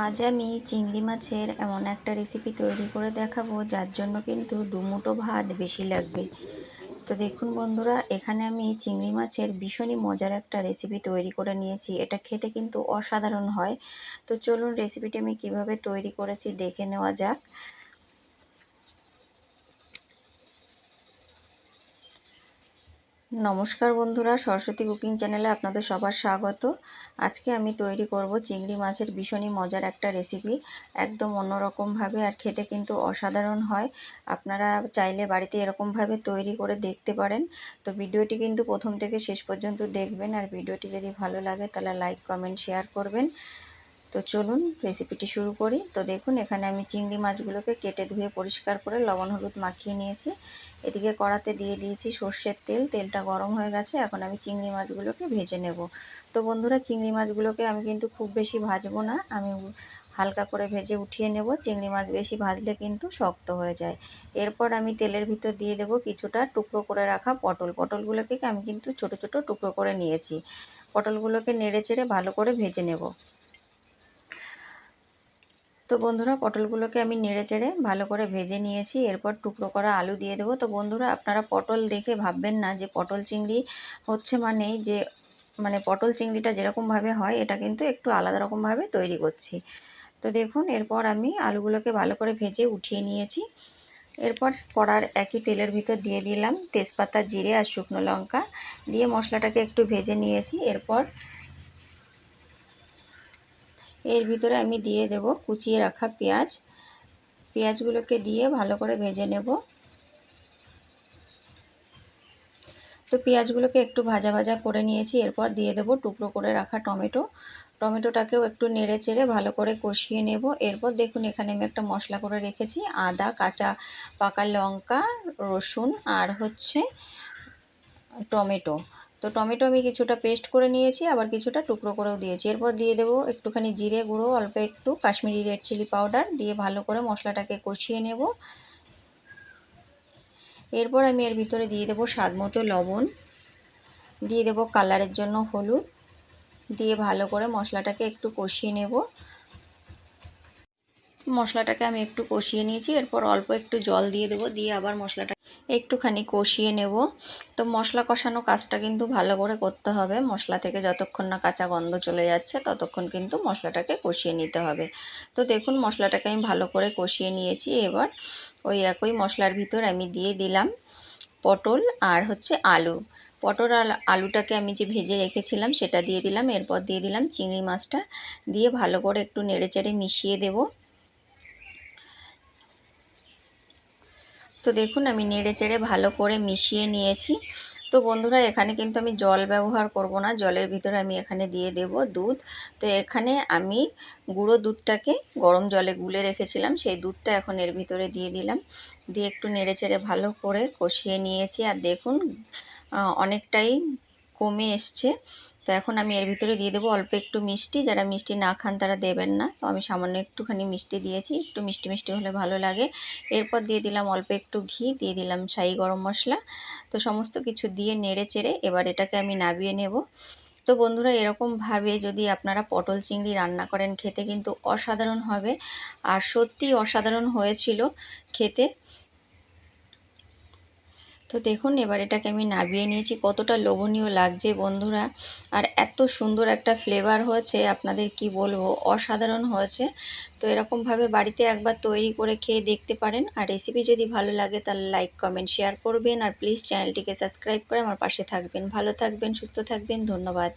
আজ আমি চিংড়ি মাছের এমন একটা রেসিপি তৈরি করে দেখাবো যার জন্য কিন্তু দুমুঠো ভাত বেশি লাগবে। তো দেখুন বন্ধুরা, এখানে আমি চিংড়ি মাছের ভীষণই মজার একটা রেসিপি তৈরি করে নিয়েছি। এটা খেতে কিন্তু অসাধারণ হয়। তো চলুন রেসিপিটি আমি কিভাবে তৈরি করেছি দেখে নেওয়া যাক। নমস্কার বন্ধুরা, সরস্বতী কুকিং চ্যানেলে আপনাদের সবার স্বাগত। আজকে আমি তৈরি করব চিংড়ি মাছের ভীষণই মজার একটা রেসিপি, একদম অন্যরকমভাবে, আর খেতে কিন্তু অসাধারণ হয়। আপনারা চাইলে বাড়িতে এরকমভাবে তৈরি করে দেখতে পারেন। তো ভিডিওটি কিন্তু প্রথম থেকে শেষ পর্যন্ত দেখবেন, আর ভিডিওটি যদি ভালো লাগে তাহলে লাইক কমেন্ট শেয়ার করবেন। তো চলুন রেসিপিটি শুরু করি। তো দেখুন, এখানে আমি চিংড়ি মাছগুলোকে কেটে ধুয়ে পরিষ্কার করে লবণ হলুদ মাখিয়ে নিয়েছি। এদিকে কড়াতে দিয়ে দিয়েছি সর্ষের তেল। তেলটা গরম হয়ে গেছে, এখন আমি চিংড়ি মাছগুলোকে ভেজে নেব। তো বন্ধুরা, চিংড়ি মাছগুলোকে আমি কিন্তু খুব বেশি ভাজবো না, আমি হালকা করে ভেজে উঠিয়ে নেব। চিংড়ি মাছ বেশি ভাজলে কিন্তু শক্ত হয়ে যায়। এরপর আমি তেলের ভিতর দিয়ে দেব কিছুটা টুকরো করে রাখা পটলগুলোকে আমি কিন্তু ছোট ছোট টুকরো করে নিয়েছি। পটলগুলোকে নেড়ে চেড়ে ভালো করে ভেজে নেব। তো বন্ধুরা, পটলগুলোকে আমি নেড়ে চেড়ে ভালো করে ভেজে নিয়েছি। এরপর টুকরো করা আলু দিয়ে দেবো। তো বন্ধুরা, আপনারা পটল দেখে ভাববেন না যে পটল চিংড়ি হচ্ছে মানে পটল চিংড়িটা যেরকমভাবে হয় এটা কিন্তু একটু আলাদা রকমভাবে তৈরি করছি। তো দেখুন, এরপর আমি আলুগুলোকে ভালো করে ভেজে উঠিয়ে নিয়েছি। এরপর কড়ার একই তেলের ভিতর দিয়ে দিলাম তেজপাতা, জিরে আর শুকনো লঙ্কা দিয়ে মশলাটাকে একটু ভেজে নিয়েছি। এরপর এর ভিতরে আমি দিয়ে দেব কুচিয়ে রাখা পেঁয়াজগুলোকে দিয়ে ভালো করে ভেজে নেব। তো পেঁয়াজগুলোকে একটু ভাজা ভাজা করে নিয়েছি। এরপর দিয়ে দেব টুকরো করে রাখা টমেটোটাকেও একটু নেড়ে চেড়ে ভালো করে কষিয়ে নেব। এরপর দেখুন, এখানে আমি একটা মশলা করে রেখেছি, আদা, কাঁচা পাকা লঙ্কা, রসুন আর হচ্ছে টমেটো। তো টমেটো আমি কিছুটা পেস্ট করে নিয়েছি, আবার কিছুটা টুকরো করেও দিয়েছি। এরপর দিয়ে দেবো একটুখানি জিরে গুঁড়ো, অল্প একটু কাশ্মীরি রেড চিলি পাউডার দিয়ে ভালো করে মশলাটাকে কষিয়ে নেব। এরপর আমি এর ভিতরে দিয়ে দেবো স্বাদ মতো লবণ, দিয়ে দেবো কালারের জন্য হলুদ, দিয়ে ভালো করে মশলাটাকে একটু কষিয়ে নেব। মশলাটাকে আমি একটু কষিয়ে নিয়েছি। এরপর অল্প একটু জল দিয়ে দেবো, দিয়ে আবার মশলাটা একটুখানি কষিয়ে নেব। তো মশলা কষানো কাজটা কিন্তু ভালো করে করতে হবে। মশলা থেকে যতক্ষণ না কাঁচা গন্ধ চলে যাচ্ছে ততক্ষণ কিন্তু মশলাটাকে কষিয়ে নিতে হবে। তো দেখুন, মশলাটাকে আমি ভালো করে কষিয়ে নিয়েছি। এবার ওই একই মশলার ভিতর আমি দিয়ে দিলাম পটল আর হচ্ছে আলু। পটল আর আলুটাকে আমি যে ভেজে রেখেছিলাম সেটা দিয়ে দিলাম। এরপর দিয়ে দিলাম চিংড়ি মাছটা, দিয়ে ভালো করে একটু নেড়েচেড়ে মিশিয়ে দেব। তো দেখুন, আমি নেড়ে চেড়ে ভালো করে মিশিয়ে নিয়েছি। তো বন্ধুরা, এখানে কিন্তু আমি জল ব্যবহার করব না, জলের ভিতরে আমি এখানে দিয়ে দেব দুধ। তো এখানে আমি গুঁড়ো দুধটাকে গরম জলে গুলে রেখেছিলাম, সেই দুধটা এখন এর ভিতরে দিয়ে দিলাম। দিয়ে একটু নেড়ে চেড়ে ভালো করে কষিয়ে নিয়েছি। আর দেখুন, অনেকটাই কমে এসছে। তো এখন আমি এর ভিতরে দিয়ে দেবো অল্প একটু মিষ্টি। যারা মিষ্টি না খান তারা দেবেন না, তো আমি সামান্য একটুখানি মিষ্টি দিয়েছি, একটু মিষ্টি মিষ্টি হলে ভালো লাগে। এরপর দিয়ে দিলাম অল্প একটু ঘি, দিয়ে দিলাম শাহি গরম মশলা। তো সমস্ত কিছু দিয়ে নেড়ে চেড়ে এবার এটাকে আমি নামিয়ে নেব। তো বন্ধুরা, এরকমভাবে যদি আপনারা পটল চিংড়ি রান্না করেন খেতে কিন্তু অসাধারণ হবে, আর সত্যিই অসাধারণ হয়েছিল খেতে। তো দেখুন, এবার এটাকে আমি নামিয়ে নিয়েছি। কতটা লোভনীয় লাগছে বন্ধুরা, আর এত সুন্দর একটা ফ্লেভার হয়েছে, আপনাদের কি বলবো, অসাধারণ হয়েছে। তো এরকমভাবে বাড়িতে একবার তৈরি করে খেয়ে দেখতে পারেন। আর রেসিপি যদি ভালো লাগে তাহলে লাইক কমেন্ট শেয়ার করবেন, আর প্লিজ চ্যানেলটিকে সাবস্ক্রাইব করে আমার পাশে থাকবেন। ভালো থাকবেন, সুস্থ থাকবেন, ধন্যবাদ।